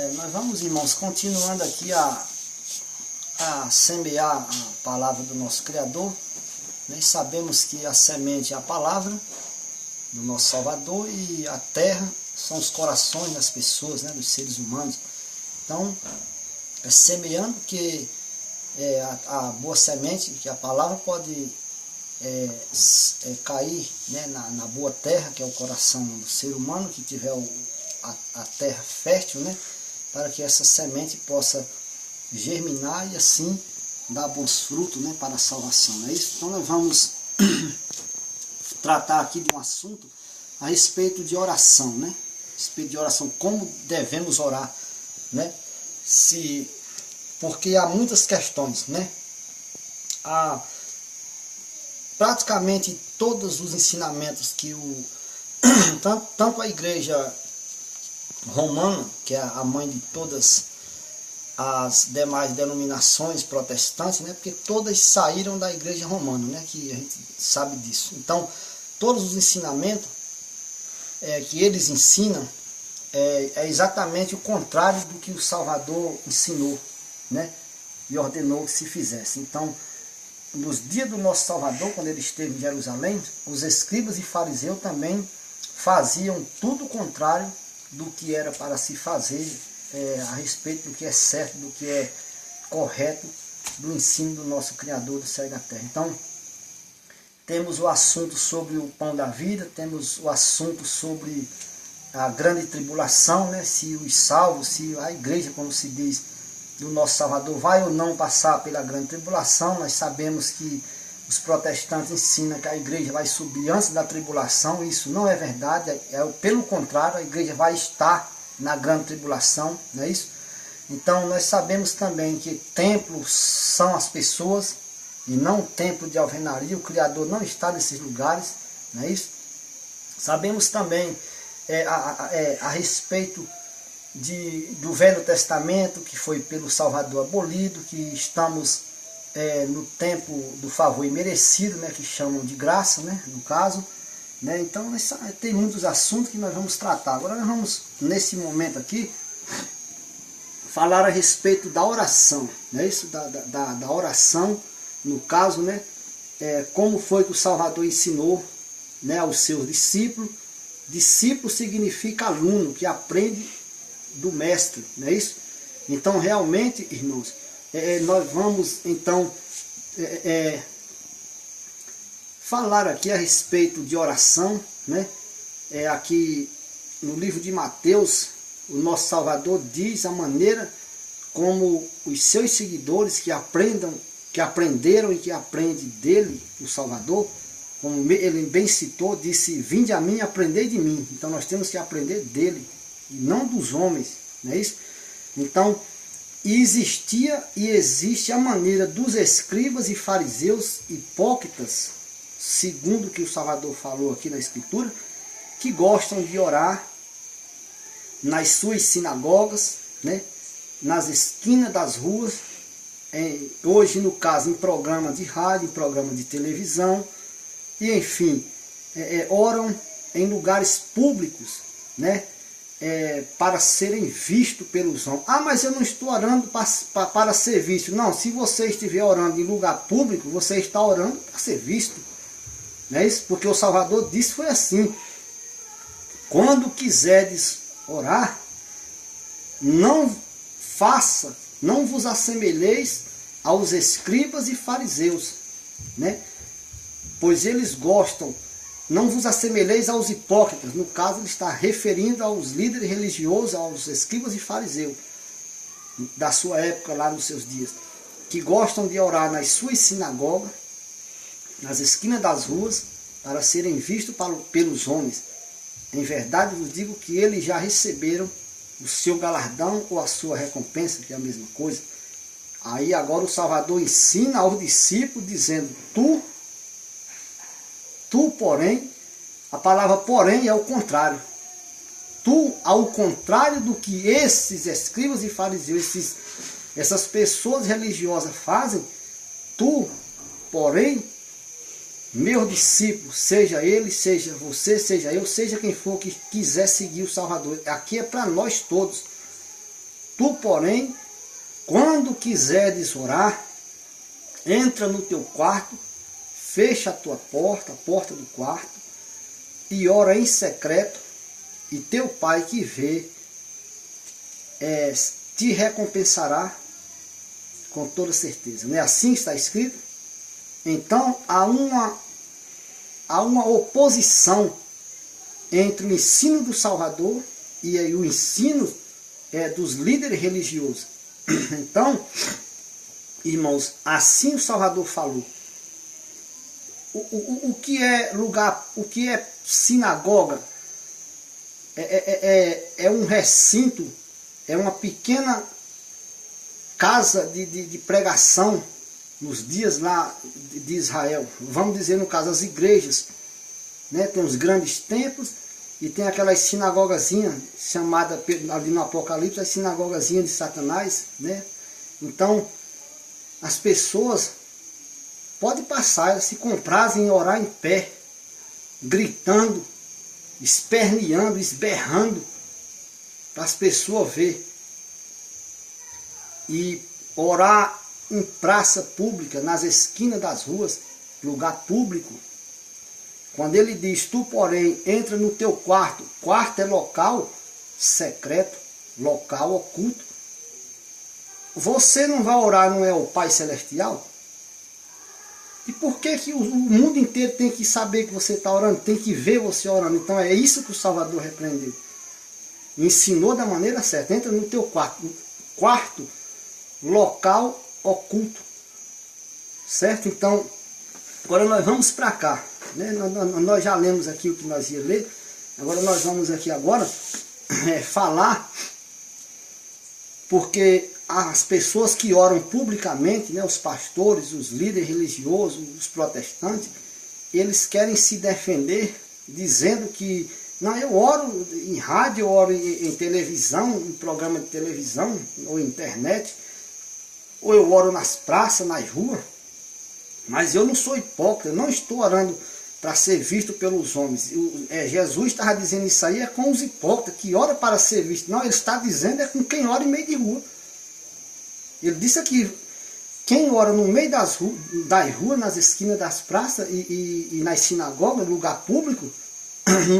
Nós vamos, irmãos, continuando aqui a semear a palavra do nosso Criador. Nós sabemos que a semente é a palavra do nosso Salvador e a terra são os corações das pessoas, né, dos seres humanos. Então, semeando que a boa semente, que a palavra pode cair, né, na boa terra, que é o coração do ser humano, que tiver a terra fértil, né, para que essa semente possa germinar e assim dar bons frutos, né, para a salvação. É isso? Então nós vamos tratar aqui de um assunto a respeito de oração, né? A respeito de oração, como devemos orar, né? Porque há muitas questões, né? Praticamente todos os ensinamentos que tanto a igreja romana, que é a mãe de todas as demais denominações protestantes, né? Porque todas saíram da igreja romana, né? Que a gente sabe disso. Então, todos os ensinamentos que eles ensinam é exatamente o contrário do que o Salvador ensinou, né? E ordenou que se fizesse. Então, nos dias do nosso Salvador, quando ele esteve em Jerusalém, os escribas e fariseus também faziam tudo o contrário do que era para se fazer a respeito do que é certo, do que é correto, do ensino do nosso Criador do céu e da terra. Então, temos o assunto sobre o pão da vida, temos o assunto sobre a grande tribulação, né? Se os salvos, se a igreja, como se diz, do nosso Salvador vai ou não passar pela grande tribulação. Nós sabemos que os protestantes ensinam que a igreja vai subir antes da tribulação. Isso não é verdade, pelo contrário, a igreja vai estar na grande tribulação, não é isso? Então nós sabemos também que templos são as pessoas e não templo de alvenaria. O Criador não está nesses lugares, não é isso? Sabemos também a respeito do Velho Testamento, que foi pelo Salvador abolido, que estamos no tempo do favor imerecido, né, que chamam de graça, né, no caso, né. Então tem muitos assuntos que nós vamos tratar. Agora nós vamos, nesse momento aqui, falar a respeito da oração, né, isso, da oração, no caso, né, como foi que o Salvador ensinou, né, aos seus discípulos. Discípulo significa aluno, que aprende do mestre, não é isso? Então realmente, irmãos, nós vamos então falar aqui a respeito de oração, né? Aqui no livro de Mateus, o nosso Salvador diz a maneira como os seus seguidores que aprenderam e que aprendem dele, o Salvador, como ele bem citou, disse: vinde a mim e aprendei de mim. Então nós temos que aprender dele e não dos homens, não é isso? Então, existia e existe a maneira dos escribas e fariseus hipócritas, segundo o que o Salvador falou aqui na Escritura, que gostam de orar nas suas sinagogas, né, nas esquinas das ruas, hoje no caso em programa de rádio, em programa de televisão, e enfim, oram em lugares públicos, né, para serem vistos pelos homens. Ah, mas eu não estou orando para ser visto. Não, se você estiver orando em lugar público, você está orando para ser visto. Não é isso? Porque o Salvador disse foi assim: quando quiserdes orar, não vos assemelheis aos escribas e fariseus, né? Pois eles gostam. Não vos assemelheis aos hipócritas. No caso, ele está referindo aos líderes religiosos, aos escribas e fariseus da sua época, lá nos seus dias, que gostam de orar nas suas sinagogas, nas esquinas das ruas, para serem vistos pelos homens. Em verdade vos digo que eles já receberam o seu galardão ou a sua recompensa, que é a mesma coisa. Aí agora o Salvador ensina aos discípulos, dizendo: tu, porém, a palavra porém é o contrário. Tu, ao contrário do que esses escribas e fariseus, essas pessoas religiosas fazem, tu, porém, meu discípulo, seja ele, seja você, seja eu, seja quem for que quiser seguir o Salvador. Aqui é para nós todos. Tu, porém, quando quiseres orar, entra no teu quarto, fecha a tua porta, a porta do quarto, e ora em secreto, e teu pai que vê te recompensará com toda certeza. Não é assim que está escrito? Então há uma oposição entre o ensino do Salvador e aí o ensino dos líderes religiosos. Então, irmãos, assim o Salvador falou. O que é lugar, o que é sinagoga? É um recinto, é uma pequena casa de pregação nos dias lá de Israel. Vamos dizer, no caso, as igrejas, né? Tem os grandes templos e tem aquelas sinagogazinhas, chamada ali no Apocalipse, as sinagogazinhas de Satanás, né? Então, as pessoas podem passar, elas se comprazem em orar em pé, gritando, esperneando, esberrando, para as pessoas verem. E orar em praça pública, nas esquinas das ruas, lugar público. Quando ele diz, tu porém, entra no teu quarto, quarto é local secreto, local oculto. Você não vai orar, não é o Pai Celestial? E por que o mundo inteiro tem que saber que você está orando, tem que ver você orando? Então é isso que o Salvador repreendeu. Ensinou da maneira certa. Entra no teu quarto. Quarto, local oculto. Certo? Então, agora nós vamos para cá. Né? Nós já lemos aqui o que nós ia ler. Agora nós vamos aqui agora falar, porque as pessoas que oram publicamente, né, os pastores, os líderes religiosos, os protestantes, eles querem se defender dizendo que não, eu oro em rádio, eu oro em televisão, em programa de televisão, ou internet, ou eu oro nas praças, nas ruas, mas eu não sou hipócrita, eu não estou orando para ser visto pelos homens. Jesus estava dizendo isso aí, é com os hipócritas, que ora para ser visto. Não, ele está dizendo é com quem ora em meio de rua. Ele disse aqui, quem ora no meio das ruas, nas esquinas das praças e nas sinagogas, no lugar público,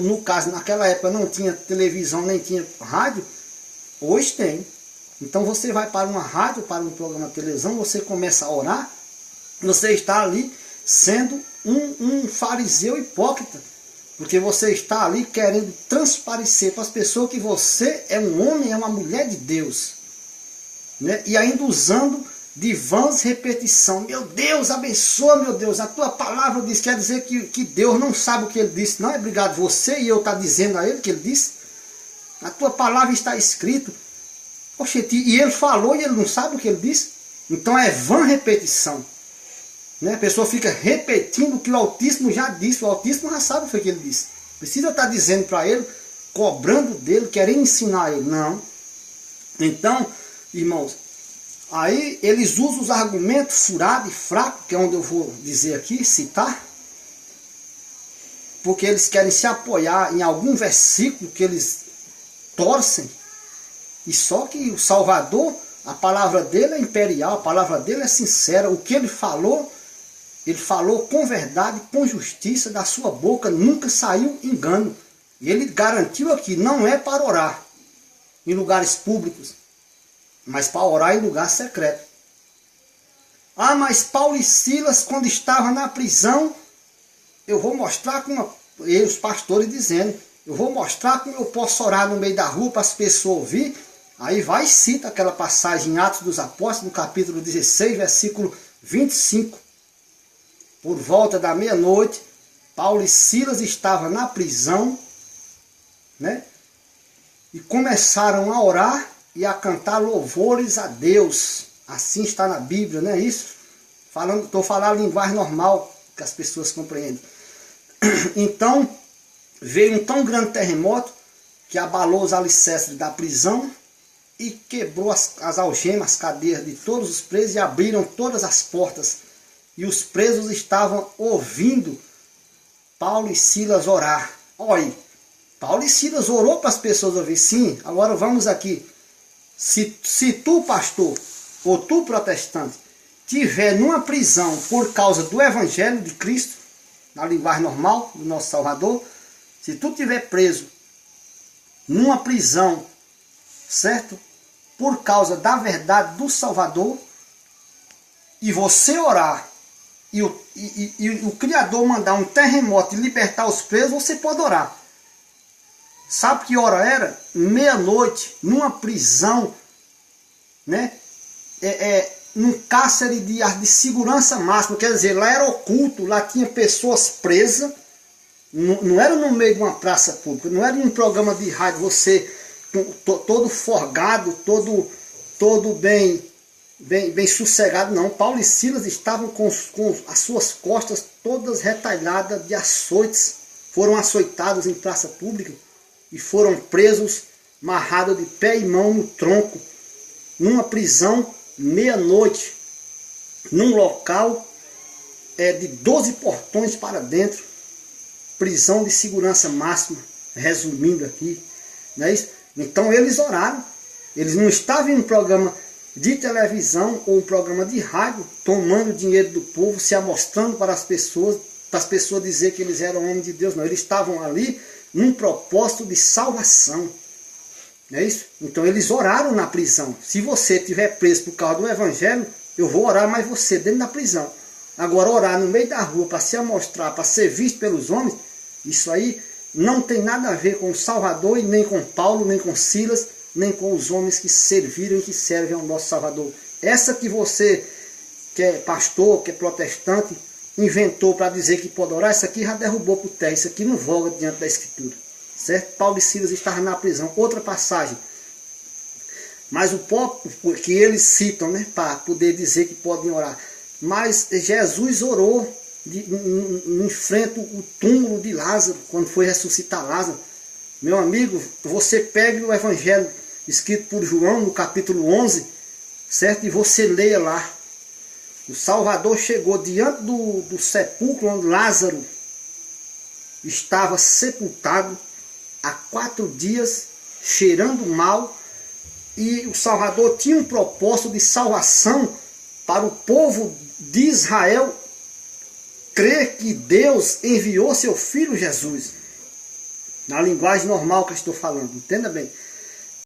no caso, naquela época não tinha televisão, nem tinha rádio, hoje tem. Então você vai para uma rádio, para um programa de televisão, você começa a orar, você está ali sendo um fariseu hipócrita, porque você está ali querendo transparecer para as pessoas que você é um homem, é uma mulher de Deus, né? E ainda usando de vãs repetição. Meu Deus, abençoa, meu Deus, a tua palavra diz, quer dizer que Deus não sabe o que ele disse. Não é obrigado você e eu estar dizendo a ele o que ele disse. A tua palavra está escrito. Oxe, e ele falou e ele não sabe o que ele disse. Então é vã repetição, né? A pessoa fica repetindo o que o Altíssimo já disse. O Altíssimo já sabe o que ele disse. Precisa estar dizendo para ele, cobrando dele, querendo ensinar ele. Não. Então, irmãos, aí eles usam os argumentos furados e fracos, que é onde eu vou dizer aqui, citar, porque eles querem se apoiar em algum versículo que eles torcem, e só que o Salvador, a palavra dele é imperial, a palavra dele é sincera, o que ele falou com verdade, com justiça, da sua boca nunca saiu engano. E ele garantiu aqui, não é para orar em lugares públicos, mas para orar em lugar secreto. Ah, mas Paulo e Silas, quando estavam na prisão, eu vou mostrar como, e os pastores dizendo, eu vou mostrar como eu posso orar no meio da rua para as pessoas ouvir. Aí vai e cita aquela passagem em Atos dos Apóstolos, no capítulo 16, versículo 25. Por volta da meia-noite, Paulo e Silas estavam na prisão, né? E começaram a orar e a cantar louvores a Deus. Assim está na Bíblia, não é isso? Estou falando a linguagem normal que as pessoas compreendem. Então, veio um tão grande terremoto que abalou os alicerces da prisão e quebrou as algemas, as cadeias de todos os presos e abriram todas as portas. E os presos estavam ouvindo Paulo e Silas orar. Olha, Paulo e Silas orou para as pessoas ouvir. Sim, agora vamos aqui. Se tu, pastor, ou tu, protestante, tiver numa prisão por causa do Evangelho de Cristo, na linguagem normal do nosso Salvador, se tu tiver preso numa prisão, certo? Por causa da verdade do Salvador, e você orar, e o Criador mandar um terremoto e libertar os presos, você pode orar. Sabe que hora era? Meia-noite, numa prisão, né? Num cárcere de segurança máxima, quer dizer, lá era oculto, lá tinha pessoas presas, não era no meio de uma praça pública, não era um programa de rádio, você todo forgado, todo bem sossegado, não. Paulo e Silas estavam com as suas costas todas retalhadas de açoites, foram açoitados em praça pública e foram presos, amarrados de pé e mão no tronco, numa prisão, meia-noite, num local de 12 portões para dentro, prisão de segurança máxima, resumindo aqui, não é isso? Então eles oraram, eles não estavam em um programa de televisão ou um programa de rádio, tomando o dinheiro do povo, se amostrando para as pessoas dizer que eles eram homens de Deus, não, eles estavam ali num propósito de salvação, não é isso? Então eles oraram na prisão. Se você estiver preso por causa do Evangelho, eu vou orar mais você dentro da prisão. Agora orar no meio da rua para se amostrar, para ser visto pelos homens, isso aí não tem nada a ver com o Salvador, e nem com Paulo, nem com Silas, nem com os homens que serviram e que servem ao nosso Salvador. Essa que você, que é pastor, que é protestante, inventou para dizer que pode orar, isso aqui já derrubou por terra, isso aqui não voga diante da Escritura. Certo? Paulo e Silas estavam na prisão. Outra passagem. Mas o próprio que eles citam, né, para poder dizer que podem orar. Mas Jesus orou em frente ao túmulo de Lázaro, quando foi ressuscitar Lázaro. Meu amigo, você pega o Evangelho escrito por João, no capítulo 11, certo? E você leia lá. O Salvador chegou diante do sepulcro onde Lázaro estava sepultado há 4 dias, cheirando mal, e o Salvador tinha um propósito de salvação para o povo de Israel crer que Deus enviou seu Filho Jesus. Na linguagem normal que eu estou falando, entenda bem.